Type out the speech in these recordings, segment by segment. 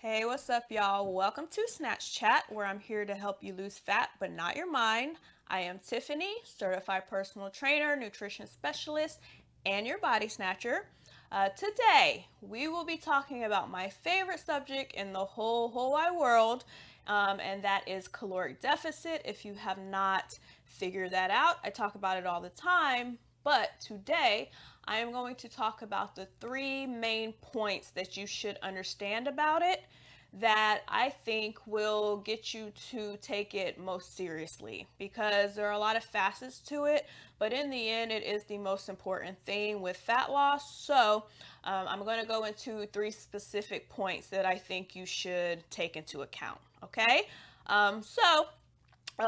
Hey, what's up, y'all? Welcome to Snatch Chat, where I'm here to help you lose fat but not your mind. I am Tiffany, certified personal trainer, nutrition specialist, and your body snatcher. Today, we will be talking about my favorite subject in the whole wide world, and that is caloric deficit. If you have not figured that out, I talk about it all the time, but today I am going to talk about the three main points that you should understand about it that I think will get you to take it most seriously, because there are a lot of facets to it, but in the end, it is the most important thing with fat loss. So, I'm going to go into three specific points that I think you should take into account. Okay?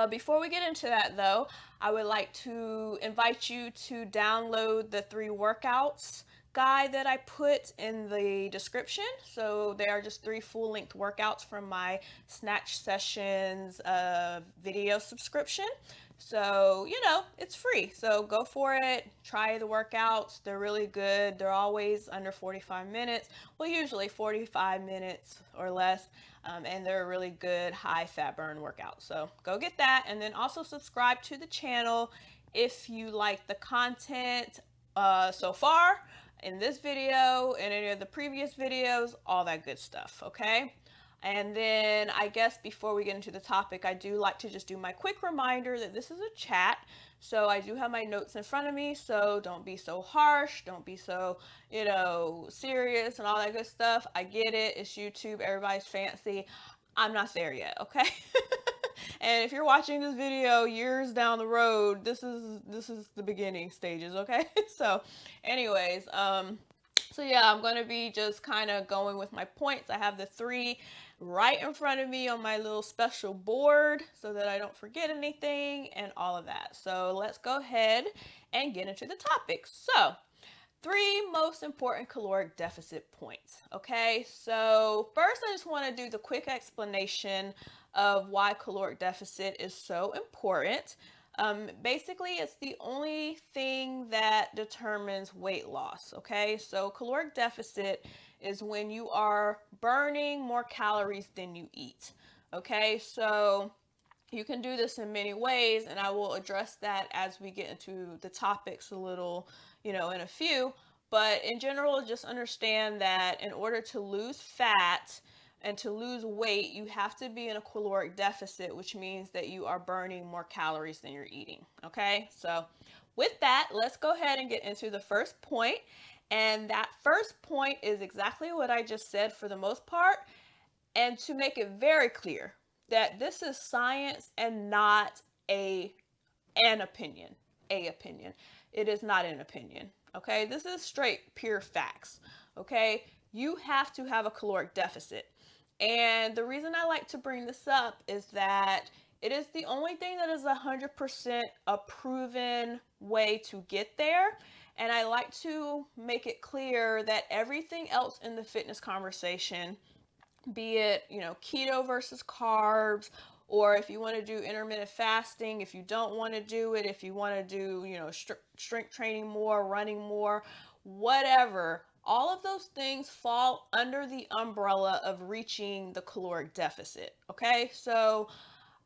Before we get into that, though, I would like to invite you to download the three workouts guide that I put in the description. So they are just three full-length workouts from my Snatch Sessions video subscription. So, it's free. So go for it. Try the workouts. They're really good. They're always under 45 minutes. Well, usually 45 minutes or less. And they're a really good high fat burn workout. So go get that. And then also subscribe to the channel if you like the content so far in this video and any of the previous videos, all that good stuff. Okay. And then I guess before we get into the topic, I do like to just do my quick reminder that this is a chat. So I do have my notes in front of me, so don't be so harsh, don't be so, serious and all that good stuff. I get it, it's YouTube, everybody's fancy. I'm not there yet, okay? And if you're watching this video years down the road, this is the beginning stages, okay? So anyways, so yeah, I'm going to be just kind of going with my points. I have the three right in front of me on my little special board so that I don't forget anything and all of that. So let's go ahead and get into the topic. So, three most important caloric deficit points. Okay, so first I just want to do the quick explanation of why caloric deficit is so important. Basically, it's the only thing that determines weight loss. Okay, so caloric deficit is when you are burning more calories than you eat. Okay, so you can do this in many ways, and I will address that as we get into the topics a little, in a few. But in general, just understand that in order to lose fat and to lose weight, you have to be in a caloric deficit, which means that you are burning more calories than you're eating. Okay, so with that, let's go ahead and get into the first point. And that first point is exactly what I just said for the most part. And to make it very clear that this is science and not an opinion. A opinion. It is not an opinion. Okay? This is straight pure facts. Okay? You have to have a caloric deficit. And the reason I like to bring this up is that it is the only thing that is 100% a proven way to get there. And I like to make it clear that everything else in the fitness conversation, be it, keto versus carbs, or if you want to do intermittent fasting, if you don't want to do it, if you want to do, strength training more, running more, whatever, all of those things fall under the umbrella of reaching the caloric deficit. Okay, so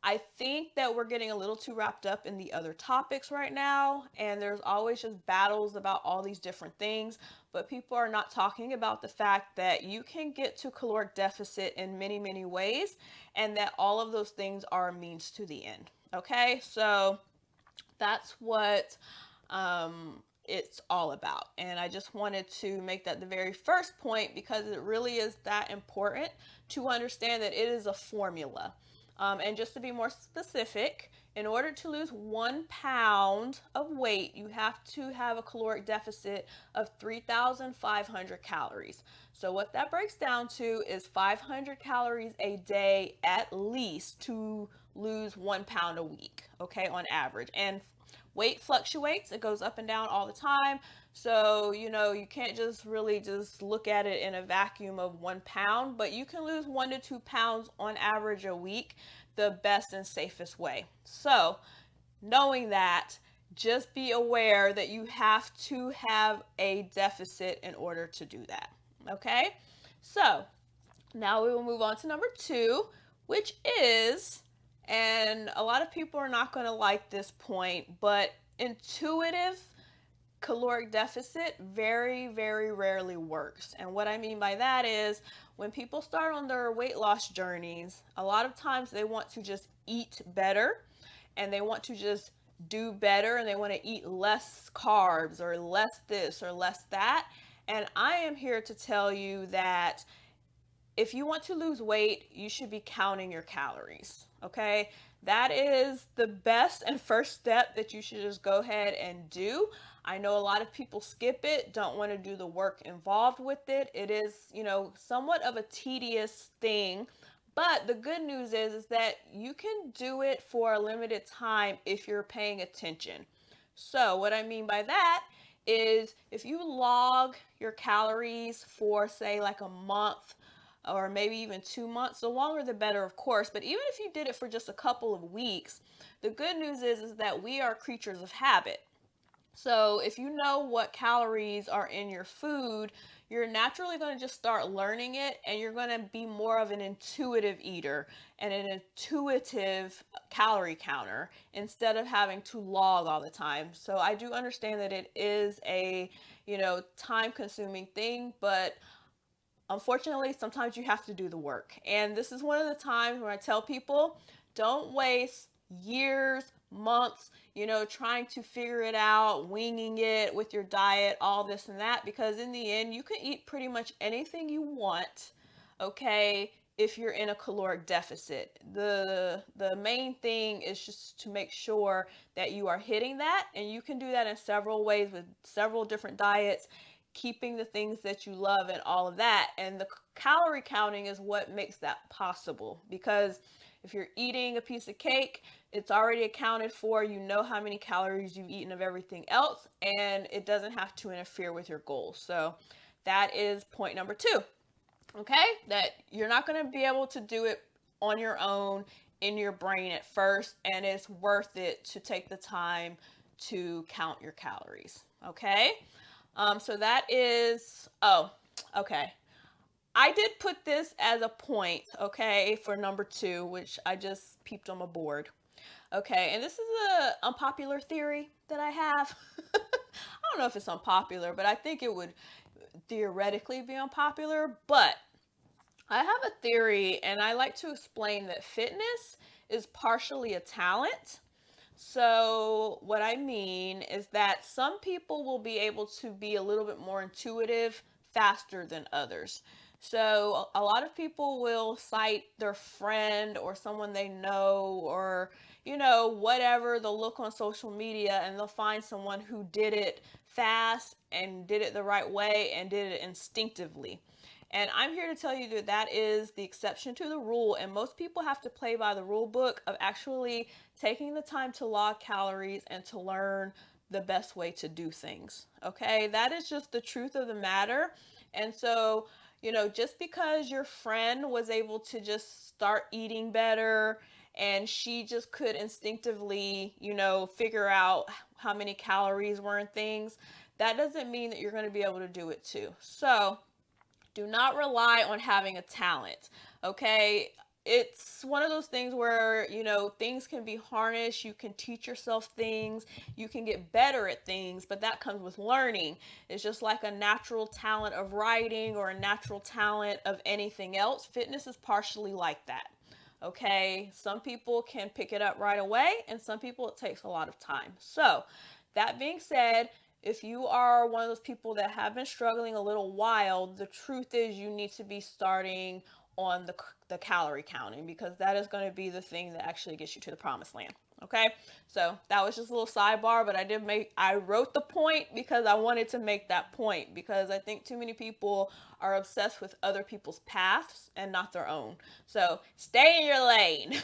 I think that we're getting a little too wrapped up in the other topics right now, and there's always just battles about all these different things, but people are not talking about the fact that you can get to caloric deficit in many, many ways, and that all of those things are a means to the end. Okay, so that's what it's all about. And I just wanted to make that the very first point because it really is that important to understand that it is a formula. And just to be more specific, in order to lose 1 pound of weight, you have to have a caloric deficit of 3,500 calories. So, what that breaks down to is 500 calories a day at least to lose 1 pound a week, okay, on average. And weight fluctuates, it goes up and down all the time. So, you can't just really just look at it in a vacuum of 1 pound, but you can lose 1 to 2 pounds on average a week the best and safest way. So, knowing that, just be aware that you have to have a deficit in order to do that. Okay? So, Now we will move on to number 2, which is, and a lot of people are not going to like this point, but intuitive caloric deficit very, very rarely works. And what I mean by that is when people start on their weight loss journeys, a lot of times they want to just eat better and they want to just do better and they want to eat less carbs or less this or less that. And I am here to tell you that if you want to lose weight, you should be counting your calories. Okay. That is the best and first step that you should just go ahead and do. I know a lot of people skip it, don't want to do the work involved with it. It is, somewhat of a tedious thing. But the good news is that you can do it for a limited time if you're paying attention. So, what I mean by that is if you log your calories for, say, like a month or maybe even 2 months, the longer the better, of course. But even if you did it for just a couple of weeks, the good news is that we are creatures of habit. So if you know what calories are in your food, you're naturally going to just start learning it and you're going to be more of an intuitive eater and an intuitive calorie counter instead of having to log all the time. So I do understand that it is a, time consuming thing, but unfortunately, sometimes you have to do the work. And this is one of the times when I tell people don't waste years, months, trying to figure it out, winging it with your diet, all this and that, because in the end, you can eat pretty much anything you want, okay, if you're in a caloric deficit. The main thing is just to make sure that you are hitting that, and you can do that in several ways with several different diets, keeping the things that you love and all of that. And the calorie counting is what makes that possible, because if you're eating a piece of cake, it's already accounted for. You know how many calories you've eaten of everything else, and it doesn't have to interfere with your goals. So that is point number 2. Okay, that you're not going to be able to do it on your own in your brain at first, and it's worth it to take the time to count your calories. Okay. So that is, okay. I did put this as a point, okay, for number 2, which I just peeped on my board. Okay, and this is an unpopular theory that I have. I don't know if it's unpopular, but I think it would theoretically be unpopular. But I have a theory, and I like to explain that fitness is partially a talent. So, what I mean is that some people will be able to be a little bit more intuitive faster than others. So, a lot of people will cite their friend or someone they know or, whatever they'll look on social media and they'll find someone who did it fast and did it the right way and did it instinctively. And I'm here to tell you that that is the exception to the rule. And most people have to play by the rule book of actually taking the time to log calories and to learn the best way to do things. Okay, that is just the truth of the matter. And so, just because your friend was able to just start eating better and she just could instinctively, figure out how many calories were in things, that doesn't mean that you're going to be able to do it too. So, do not rely on having a talent, okay? It's one of those things where, things can be harnessed. You can teach yourself things. You can get better at things, but that comes with learning. It's just like a natural talent of writing or a natural talent of anything else. Fitness is partially like that, okay? Some people can pick it up right away, and some people it takes a lot of time. So, that being said, if you are one of those people that have been struggling a little while, the truth is you need to be starting on the calorie counting, because that is going to be the thing that actually gets you to the promised land. Okay, so that was just a little sidebar, but I wrote the point because I wanted to make that point, because I think too many people are obsessed with other people's paths and not their own. So stay in your lane.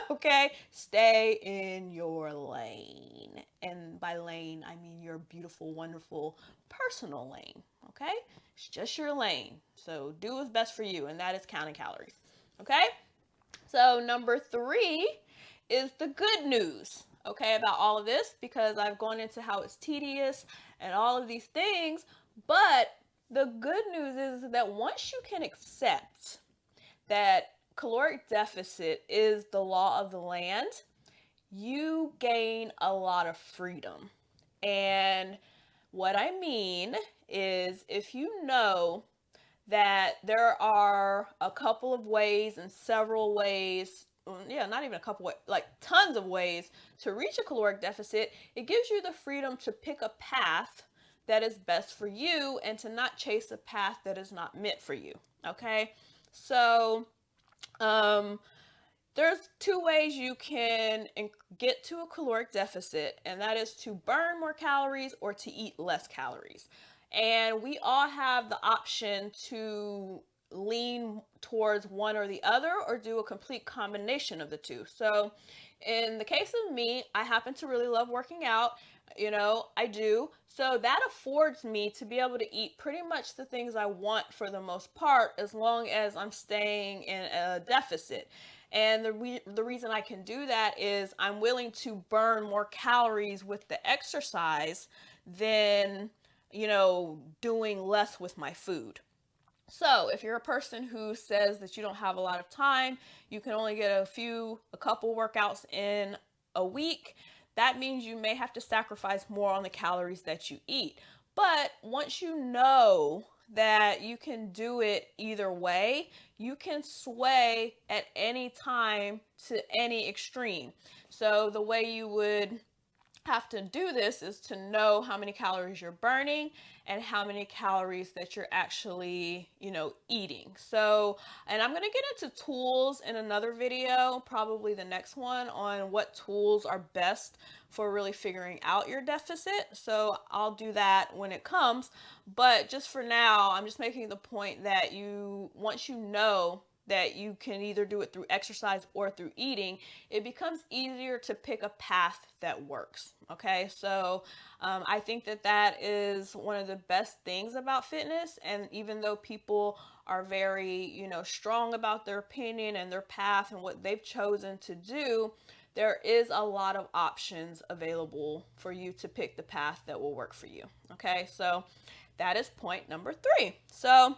Okay, stay in your lane. And by lane, I mean your beautiful, wonderful personal lane. Okay, it's just your lane. So do what's best for you, and that is counting calories. Okay, so number 3 is the good news, okay, about all of this, because I've gone into how it's tedious and all of these things. But the good news is that once you can accept that caloric deficit is the law of the land, you gain a lot of freedom. And what I mean is, if you know that there are a couple of ways and several ways, yeah, not even a couple, like tons of ways to reach a caloric deficit, it gives you the freedom to pick a path that is best for you and to not chase a path that is not meant for you. Okay, so um, there's two ways you can get to a caloric deficit, and that is to burn more calories or to eat less calories. And we all have the option to lean towards one or the other or do a complete combination of the two. So, in the case of me, I happen to really love working out. I do. So that affords me to be able to eat pretty much the things I want for the most part, as long as I'm staying in a deficit. And the reason I can do that is I'm willing to burn more calories with the exercise than, doing less with my food. So, if you're a person who says that you don't have a lot of time, you can only get a couple workouts in a week, that means you may have to sacrifice more on the calories that you eat. But once you know that you can do it either way, you can sway at any time to any extreme. So, the way you would have to do this is to know how many calories you're burning and how many calories that you're actually, eating. So, and I'm going to get into tools in another video, probably the next one, on what tools are best for really figuring out your deficit. So I'll do that when it comes. But just for now, I'm just making the point that once you know that you can either do it through exercise or through eating, it becomes easier to pick a path that works. Okay, so I think that is one of the best things about fitness. And even though people are very, strong about their opinion and their path and what they've chosen to do, there is a lot of options available for you to pick the path that will work for you. Okay, so that is point number 3. So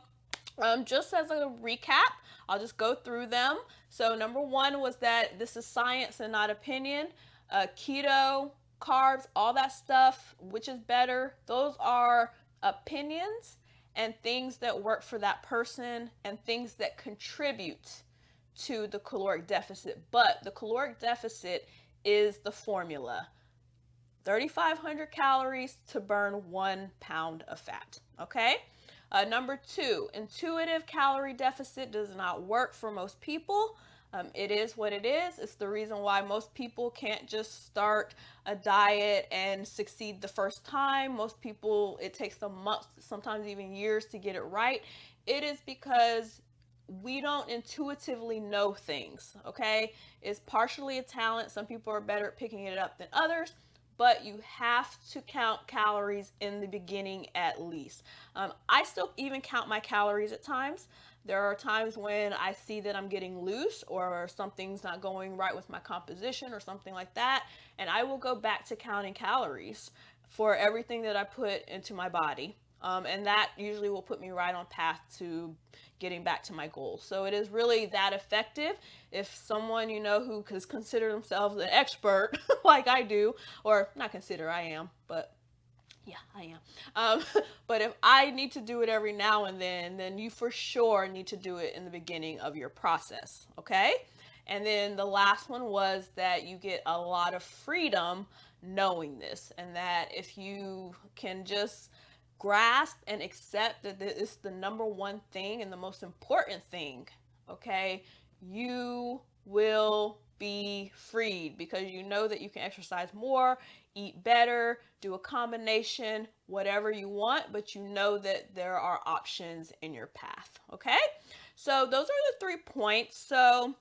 just as a recap, I'll just go through them. So number 1 was that this is science and not opinion. Keto, carbs, all that stuff, which is better, those are opinions and things that work for that person and things that contribute to the caloric deficit. But the caloric deficit is the formula. 3,500 calories to burn 1 pound of fat. Okay? Number 2, intuitive calorie deficit does not work for most people. It is what it is. It's the reason why most people can't just start a diet and succeed the first time. Most people, it takes them months, sometimes even years to get it right. It is because we don't intuitively know things, okay? It's partially a talent. Some people are better at picking it up than others, but you have to count calories in the beginning at least. I still even count my calories at times. There are times when I see that I'm getting loose or something's not going right with my composition or something like that, and I will go back to counting calories for everything that I put into my body. And that usually will put me right on path to getting back to my goals. So it is really that effective. If someone, who has considered themselves an expert like I do, or not consider, I am, but yeah, I am. But if I need to do it every now and then you for sure need to do it in the beginning of your process, okay? And then the last one was that you get a lot of freedom knowing this, and that if you can just grasp and accept that it's the number one thing and the most important thing, okay, you will be freed because you know that you can exercise more, eat better, do a combination, whatever you want, but you know that there are options in your path, okay? So those are the 3 points. So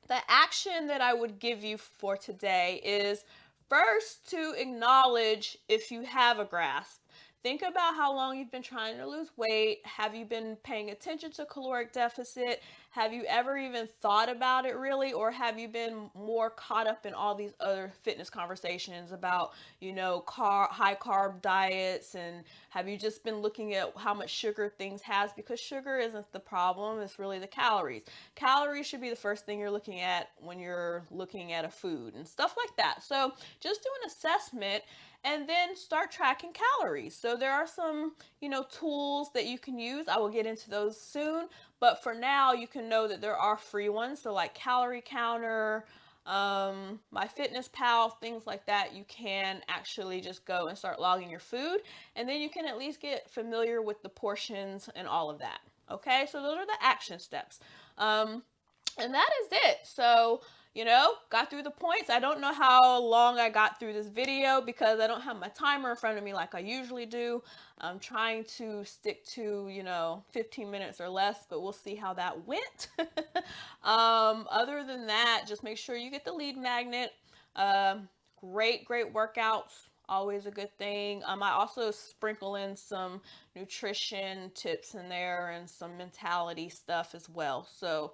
the action that I would give you for today is first to acknowledge if you have a grasp. think about how long you've been trying to lose weight. Have you been paying attention to caloric deficit? Have you ever even thought about it really? Or have you been more caught up in all these other fitness conversations about, high carb diets? And have you just been looking at how much sugar things has? Because sugar isn't the problem, it's really the calories. Calories should be the first thing you're looking at when you're looking at a food and stuff like that. So just do an assessment and then start tracking calories. So there are some, tools that you can use. I will get into those soon, but for now you can know that there are free ones. So like Calorie Counter, MyFitnessPal, things like that. You can actually just go and start logging your food, and then you can at least get familiar with the portions and all of that. Okay, so those are the action steps. And that is it. So, got through the points. I don't know how long I got through this video because I don't have my timer in front of me like I usually do. I'm trying to stick to, 15 minutes or less, but we'll see how that went. Other than that, just make sure you get the lead magnet. Great workouts. Always a good thing. I also sprinkle in some nutrition tips in there and some mentality stuff as well. So,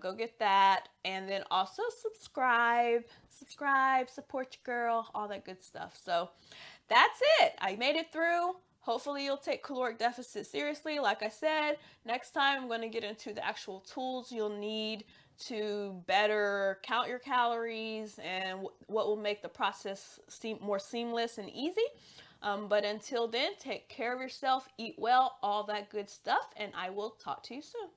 go get that. And then also subscribe, support your girl, all that good stuff. So that's it. I made it through. Hopefully you'll take caloric deficit seriously. Like I said, next time I'm going to get into the actual tools you'll need to better count your calories and what will make the process seem more seamless and easy. But until then, take care of yourself, eat well, all that good stuff, and I will talk to you soon.